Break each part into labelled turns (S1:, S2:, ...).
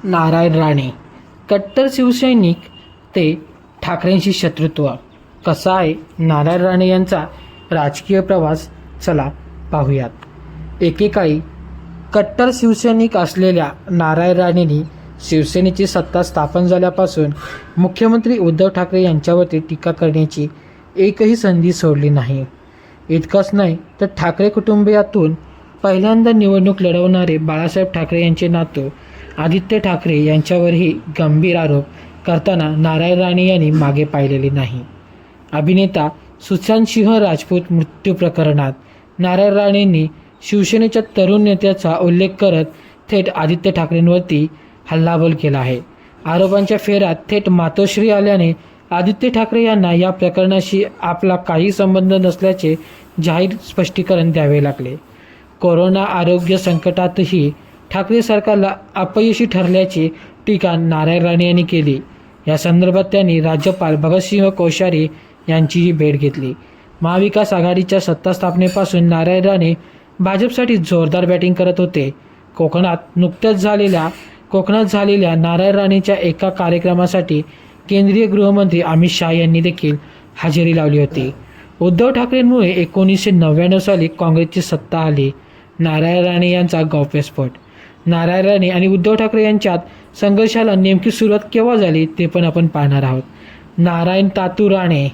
S1: नारायण राणे कट्टर शिवसैनिक ते ठाकरेंशी शत्रुत्व. कसा आहे नारायण राणे यांचा राजकीय प्रवास, चला पाहूयात. एकेकाळी कट्टर शिवसैनिक असलेल्या नारायण राणेंनी शिवसेनेची सत्ता स्थापन झाल्यापासून मुख्यमंत्री उद्धव ठाकरे यांच्यावरती टीका करण्याची एकही संधी सोडली नाही. इतकंच नाही तर ठाकरे कुटुंबियातून पहिल्यांदा निवडणूक लढवणारे बाळासाहेब ठाकरे यांचे नातू आदित्य ठाकरे यांच्यावरही गंभीर आरोप करताना नारायण राणे यांनी मागे पाहिलेले नाही. अभिनेता सुशांत सिंह राजपूत मृत्यू प्रकरणात नारायण राणेंनी शिवसेनेच्या तरुण नेत्याचा उल्लेख करत थेट आदित्य ठाकरेंवरती हल्लाबोल केला आहे. आरोपांच्या फेऱ्यात थेट मातोश्री आल्याने आदित्य ठाकरे यांना या प्रकरणाशी आपला काही संबंध नसल्याचे जाहीर स्पष्टीकरण द्यावे लागले. कोरोना आरोग्य संकटातही ठाकरे सरकारला अपयशी ठरल्याची टीका नारायण राणे यांनी केली. या संदर्भात त्यांनी राज्यपाल भगतसिंह कोश्यारी यांचीही भेट घेतली. महाविकास आघाडीच्या सत्ता स्थापनेपासून नारायण राणे भाजपसाठी जोरदार बॅटिंग करत होते. कोकणात झालेल्या नारायण राणेंच्या एका कार्यक्रमासाठी केंद्रीय गृहमंत्री अमित शहा यांनी देखील हजेरी लावली होती. उद्धव ठाकरेंमुळे 1999 साली काँग्रेसची सत्ता आली. नारायण राणे यांचा गौप्यस्फोट. नारायण राणे आणि उद्धव ठाकरे यांच्यात संघर्षाला नेमकी सुरुवात केव्हा झाली ते पण आपण पाहणार आहोत. नारायण तातू राणे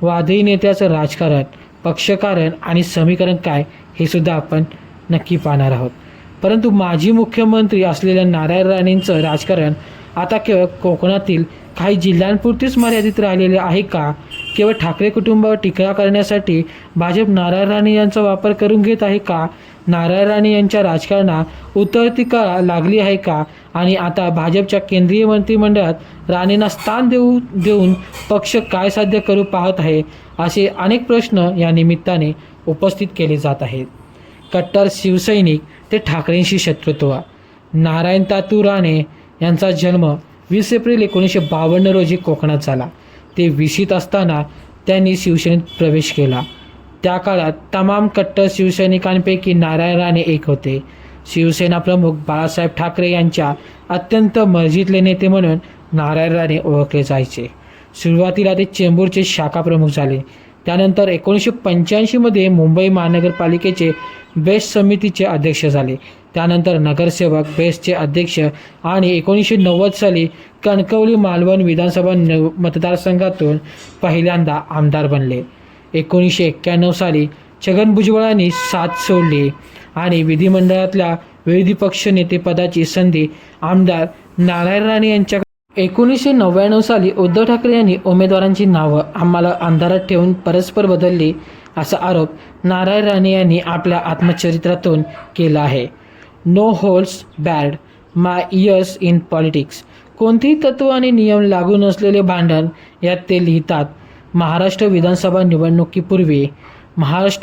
S1: वादळी नेत्याचं राजकारण, पक्षकारण आणि समीकरण काय हे सुद्धा आपण नक्की पाहणार आहोत. परंतु माजी मुख्यमंत्री असलेल्या नारायण राणेंचं राजकारण आता केवळ कोकणातील काही जिल्ह्यांपुरतीच मर्यादित राहिलेले आहे का? केवळ ठाकरे कुटुंबावर टीका करण्यासाठी भाजप नारायण राणे यांचा वापर करून घेत आहे का? नारायण राणे यांच्या राजकारणात उतरती लागली आहे का? आणि आता भाजपच्या केंद्रीय मंत्रिमंडळात राणेंना स्थान देऊन पक्ष काय साध्य करू पाहत आहे? असे अनेक प्रश्न या निमित्ताने उपस्थित केले जात आहेत. कट्टर शिवसैनिक ते ठाकरेंशी शत्रुत्व. नारायण तातू राणे यांचा जन्म 20 एप्रिल 1952 रोजी कोकणात झाला. ते 20शीत असताना त्यांनी शिवसेनेत प्रवेश केला. त्या काळात तमाम कट्टर शिवसैनिकांपैकी नारायण राणे एक होते. शिवसेना प्रमुख बाळासाहेब ठाकरे यांच्या अत्यंत मर्जीतले नेते म्हणून नारायण राणे ओळखले जायचे. सुरुवातीला ते चेंबूरचे शाखा प्रमुख झाले. त्यानंतर 1985 मुंबई महानगरपालिकेचे बेस्ट समितीचे अध्यक्ष झाले. त्यानंतर नगरसेवक बेस्टचे अध्यक्ष आणि 1990 साली कणकवली मालवण विधानसभा मतदारसंघातून पहिल्यांदा आमदार बनले. 1991 साली छगन भुजबळांनी साथ सोडली आणि विधिमंडळातल्या विरोधी पक्ष नेतेपदाची संधी आमदार नारायण राणे यांच्या 1999 साली उद्धव ठाकरे यांनी उमेदवारांची नावं आम्हाला अंधारात ठेवून परस्पर बदलली असा आरोप नारायण राणे यांनी आपल्या आत्मचरित्रातून केला आहे. No holds barred my years in politics. कोणतेही तत्त्व आणि नियम लागू नसलेले भांडण यात ते लिहितात. महाराष्ट्र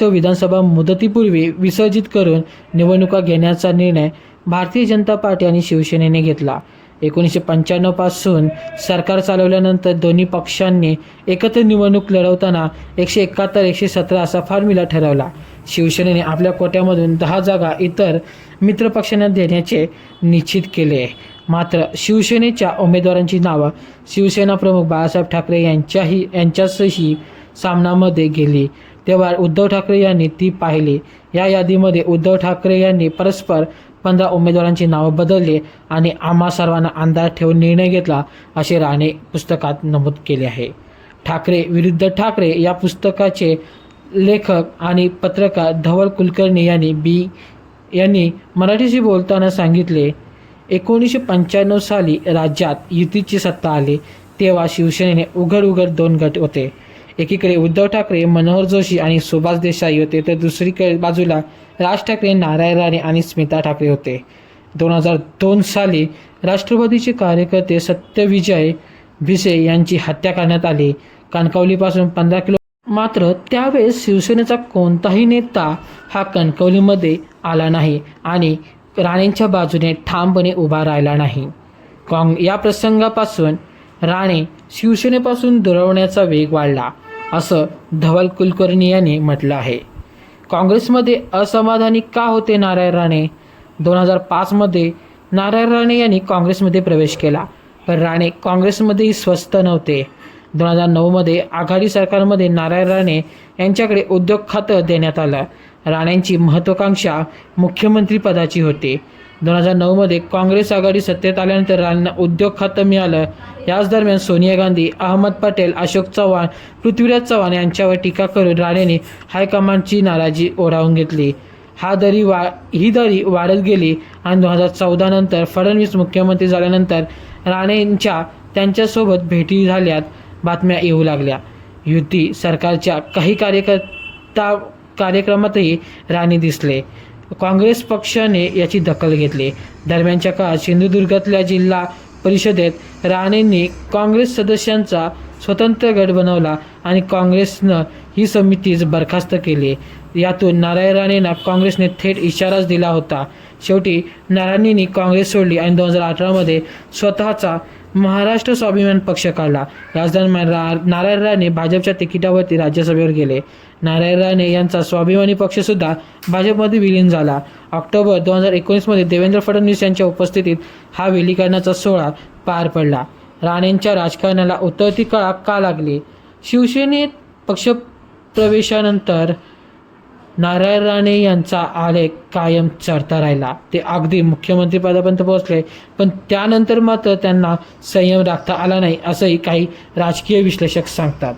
S1: विधानसभा मुदतीपूर्वी विसर्जित करून निवडणुका घेण्याचा निर्णय भारतीय जनता पार्टी आणि शिवसेनेने घेतला. 1995 पासून सरकार चालवल्यानंतर दोन्ही पक्षांनी एकत्र निवडणूक लढवताना 171-117 असा फॉर्म्युला ठरवला. शिवसेनेने आपल्या कोट्यामधून 10 जागा इतर मित्रपक्षांना देण्याचे निश्चित केले. मात्र शिवसेनेच्या उमेदवारांची नावं शिवसेना प्रमुख बाळासाहेब ठाकरे यांच्यासही सामनामध्ये गेली. तेव्हा उद्धव ठाकरे यांनी ती पाहिली. या यादीमध्ये उद्धव ठाकरे यांनी परस्पर 15 उमेदवारांची नावं बदलली आणि आम्हा सर्वांना अंधार ठेवून निर्णय घेतला असे राणे पुस्तकात नमूद केले आहे. ठाकरे विरुद्ध ठाकरे या पुस्तकाचे लेखक आणि पत्रकार धवल कुलकर्णी यांनी मराठीशी बोलताना सांगितले, 1995 साली राज्यात युतीची सत्ता आली तेव्हा शिवसेनेने उघड 2 गट होते. एकीकडे उद्धव ठाकरे, मनोहर जोशी आणि सुभाष देसाई होते, तर दुसरीकडे बाजूला राज ठाकरे, नारायण राणे आणि स्मिता ठाकरे होते. 2002 साली राष्ट्रवादीचे कार्यकर्ते सत्यविजय भिसे यांची हत्या करण्यात आली. कणकवलीपासून 15 किलो. मात्र त्यावेळेस शिवसेनेचा कोणताही नेता हा कणकवलीमध्ये आला नाही आणि राणेंच्या बाजूने ठामपणे उभा राहिला नाही. या प्रसंगापासून राणे शिवसेनेपासून दुरावण्याचा वेग वाढला असं धवल कुलकर्णी यांनी म्हटलं आहे. काँग्रेसमध्ये असमाधानी का होते नारायण राणे? 2005 मध्ये नारायण राणे यांनी काँग्रेसमध्ये प्रवेश केला, पण राणे काँग्रेसमध्येही स्वस्थ नव्हते. 2009मध्ये आघाडी सरकारमध्ये नारायण राणे यांच्याकडे उद्योग खातं देण्यात आलं. राणेंची महत्त्वाकांक्षा मुख्यमंत्री पदाची होती. 2009मध्ये काँग्रेस आघाडी सत्तेत आल्यानंतर राणेंना उद्योग खातं मिळालं. याच दरम्यान सोनिया गांधी, अहमद पटेल, अशोक चव्हाण, पृथ्वीराज चव्हाण यांच्यावर टीका करून राणेंनी हायकमांडची नाराजी ओढावून घेतली. ही दरी वाढत गेली आणि 2014 नंतर फडणवीस मुख्यमंत्री झाल्यानंतर राणेंच्या त्यांच्यासोबत भेटी झाल्यात बातम्या येऊ लागल्या. युती सरकारच्या काही कार्यक्रमातही राणे दिसले. काँग्रेस पक्षाने याची दखल घेतली. दरम्यानच्या काळात सिंधुदुर्गातल्या जिल्हा परिषदेत राणेंनी काँग्रेस सदस्यांचा स्वतंत्र गट बनवला आणि काँग्रेसनं ही समितीच बरखास्त केली. यातून नारायण राणेंना काँग्रेसने थेट इशाराच दिला होता. शेवटी राणेंनी काँग्रेस सोडली आणि 2018मध्ये स्वतःचा महाराष्ट्र स्वाभिमान पक्ष काढला. याच दरम्यान नारायण राणे भाजपच्या तिकिटावरती राज्यसभेवर गेले. नारायण राणे यांचा स्वाभिमानी पक्षसुद्धा भाजपमध्ये विलीन झाला. ऑक्टोबर 2019मध्ये देवेंद्र फडणवीस यांच्या उपस्थितीत हा विलीकरणाचा सोहळा पार पडला. राणेंच्या राजकारणाला उतरती कळा का लागली? शिवसेनेत पक्षप्रवेशानंतर नारायण राणे यांचा आलेख कायम चढता राहिला. ते अगदी मुख्यमंत्रीपदापर्यंत पोहोचले, पण त्यानंतर मात्र त्यांना संयम राखता आला नाही, असंही काही राजकीय विश्लेषक सांगतात.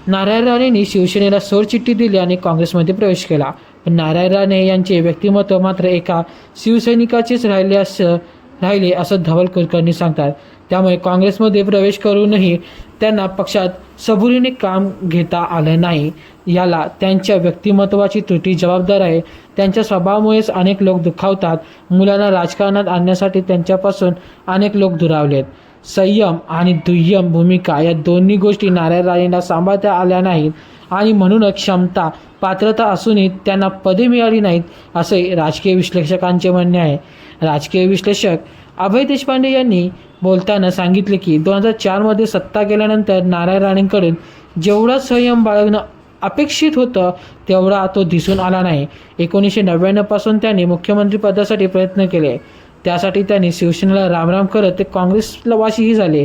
S1: नारायण राणेंनी शिवसेनेला सोडचिठ्ठी दिली आणि काँग्रेसमध्ये प्रवेश केला, पण नारायण राणे यांचे व्यक्तिमत्व मात्र एका शिवसैनिकाचेच राहिले असं धवल कुलकर्णी सांगतात. त्यामुळे काँग्रेसमध्ये प्रवेश करूनही त्यांना पक्षात सबुरीने काम घेता आलं नाही. याला त्यांच्या व्यक्तिमत्वाची त्रुटी जबाबदार आहे. त्यांच्या स्वभावामुळेच अनेक लोक दुखावतात. मुलांना राजकारणात आणण्यासाठी त्यांच्यापासून अनेक लोक दुरावलेत. संयम आणि दुय्यम भूमिका या दोन्ही गोष्टी नारायण राणेंना सांभाळता आल्या नाहीत आणि म्हणूनच क्षमता, पात्रता असूनही त्यांना पदे मिळाली नाहीत, असे राजकीय विश्लेषकांचे म्हणणे आहे. राजकीय विश्लेषक अभय देशपांडे यांनी बोलताना सांगितले की 2004मध्ये सत्ता गेल्यानंतर नारायण राणेंकडून जेवढा संयम बाळगणं अपेक्षित होतं तेवढा तो दिसून आला नाही. 1999 पासून त्यांनी मुख्यमंत्रीपदासाठी प्रयत्न केले. त्यासाठी त्यांनी शिवसेनेला रामराम करत ते काँग्रेसला वाशीही झाले,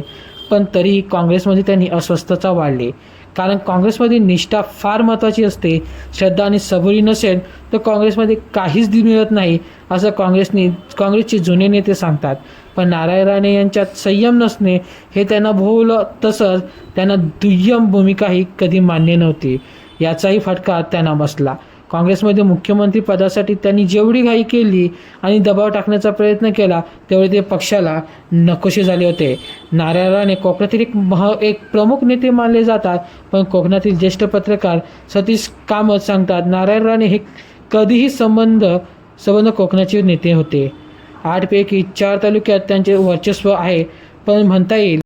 S1: पण तरीही काँग्रेसमध्ये त्यांनी अस्वस्थता वाढली. कारण काँग्रेसमध्ये निष्ठा फार महत्त्वाची असते. श्रद्धा आणि सबुरी नसेल तर काँग्रेसमध्ये काहीच मिळत नाही, असं काँग्रेसचे जुने नेते सांगतात. पण नारायण राणे यांच्यात संयम नसणे हे त्यांना भोवलं, तसंच त्यांना दुय्यम भूमिकाही कधी मान्य नव्हती. याचाही फटका त्यांना बसला. काँग्रेसमध्ये मुख्यमंत्री पदासाठी त्यांनी जेवढी घाई केली आणि दबाव टाकण्याचा प्रयत्न केला तेवढे ते पक्षाला नकोसे झाले होते. नारायण राणे कोकणातील एक प्रमुख नेते मानले जातात, पण कोकणातील ज्येष्ठ पत्रकार सतीश कामत सांगतात नारायण राणे हे कधीही संबंध कोकणाचे नेते होते. 8 पैकी 4 तालुक्यात त्यांचे वर्चस्व आहे, पण म्हणता येईल